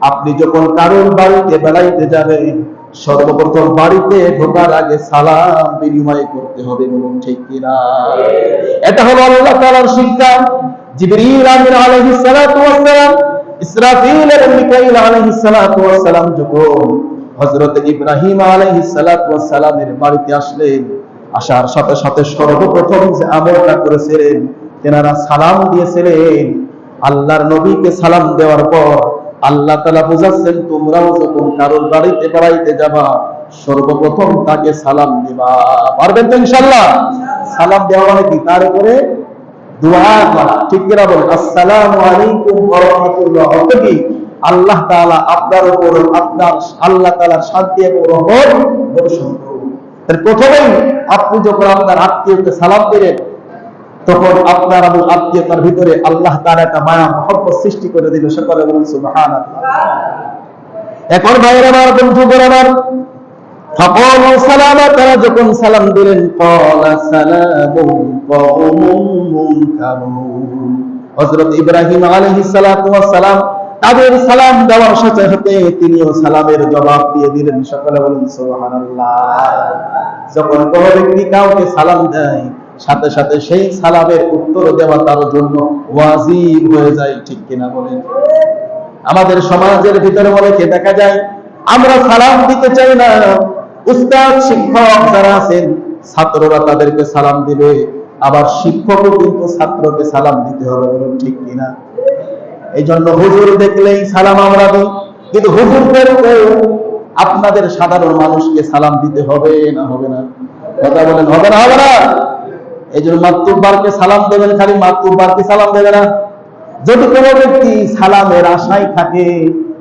আপনি যখন কারোর বাড়িতে বেড়াইতে যাবেন, সর্বপ্রথম বাড়িতে ঢোকার আগে সালাম বিনিময় করতে হবে, বলুন ঠিক কিনা? এটা হলো আল্লাহ তাআলার শিক্ষা। জিবরীল আমিন আলাইহিস সালাতু ওয়াস সালাম, ইসরাফিল এবং মিকাইল আলাইহিস সালাতু ওয়াস সালাম যখন হযরত ইব্রাহিম আলাইহিস সালাতু ওয়াস সালামের বাড়িতে আসলেন, আসার সাথে সাথে সর্বপ্রথম যে আমলটা করেছিলেন, তেনারা সালাম দিয়েছিলেন। আল্লাহর নবীকে সালাম দেওয়ার পর আল্লাহ তাআলা বুঝাচ্ছেন, তোমরাও যখন কারোর বাড়িতে বেড়াইতে যাবা, সর্বপ্রথম তাকে সালাম দিবা। পারবেন তো ইনশাআল্লাহ? সালাম দেওয়া মানে কি? তার উপরে দোয়া করা, ঠিক কিনা বলেন? আসসালামু আলাইকুম ওয়া রাহমাতুল্লাহ, অর্থ কি? আল্লাহ তাআলা আপনার উপর, আপনার আল্লাহ তাআলার শান্তি এবং রহমত বর্ষণ করুন। তাহলে প্রথমেই আপনি যখন আপনার আত্মীয়কে সালাম দিলেন, তখন আপনার এবং আত্মীয়তার ভিতরে আল্লাহ তাআলা একটা মায়া মহব্বত সৃষ্টি করে দিল। সকলে বলুন সুবহানাল্লাহ। এখন ভাইয়ের আমার, বন্ধুগণ আমার, ফাকালু সালামা, তারা যখন সালাম দিলেন, ক্বালা সালামুন কওমুন মুনকারুন। হযরত ইব্রাহিম আলাইহিস সালাতু ওয়াস সালাম তাদের সালাম দেওয়ার সাথে সাথে তিনিও সালামের জবাব দিয়ে দিলেন। সকলে বলুন সুবহানাল্লাহ। যখন কোন ব্যক্তি কাউকে সালাম দেয়, সাথে সাথে সেই সালামের উত্তর দেওয়া তার জন্য ওয়াজিব হয়ে যায়, ঠিক কিনা বলেন? আমাদের সমাজের ভিতরে অনেকে দেখা যায় আমরা সালাম দিতে চাই না, উস্তাদ শিক্ষক যারা আছেন ছাত্ররা তাদেরকে সালাম দিবে, আবার শিক্ষকও কিন্তু ছাত্রকে সালাম দিতে হবে, বলুন ঠিক কিনা? এই জন্য হুজুর দেখলেই সালাম আমরা দিই, কিন্তু হুজুরদেরকে আপনাদের সাধারণ মানুষকে সালাম দিতে হবে না হবে না? কথা বলেন, হবে না হবে না? এই জন্য মাতুব্বারকে সালাম দেবেন, খালি মাতুব্বারকে সালাম দেবে না। যদি কোনো ব্যক্তি সালামের আশায় থাকে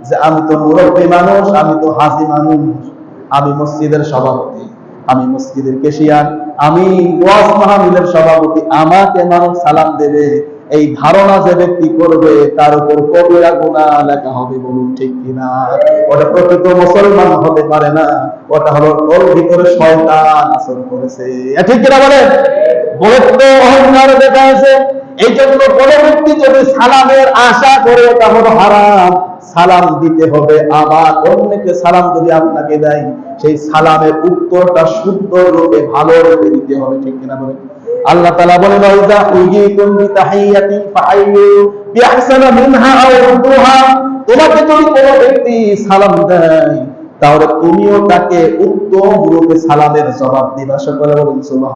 যে আমি তো মুরব্বী মানুষ, আমি তো হাজি মানুষ, আমি মসজিদের সভাপতি, আমি মসজিদের কেশিয়ার, আমি ওয়াজ মাহফিলের সভাপতি, আমাকে মানুষ সালাম দেবে, এই ধারণা যে ব্যক্তি করবে তার উপর কবিরা গুনাহ লেখা হবে, বলুন ঠিক কিনা? ওটা প্রকৃত মুসলমান হতে পারে না, ওটা হলো ওর ভিতরে শয়তান আচরণ করেছে, ঠিক কিনা বলেন? বলতে অহংকার দেখা আছে। এই জন্য কোন ব্যক্তি যদি সালামের আশা করে, তা হলো হারাম। সালাম দিতে হবে, আবার অন্যকে সালাম যদি আপনাকে দেয়, সেই সালামের উত্তরটা সুন্দর রূপে ভালো রূপে দিতে হবে, ঠিক কিনা বলেন? আল্লাহ তাআলা বলেন, ওয়াইদা উইকুম বিতাহিয়াতিন ফাহাইয়ু বিআহসানা মিনহা আও রুদ্দুহা। তোমাকে যদি কোনো ব্যক্তি সালাম দেয়, তাহলে তুমিও তাকে উত্তম রূপে সালামের জবাব দিবা। সকলে বলুন সুবহানাল্লাহ।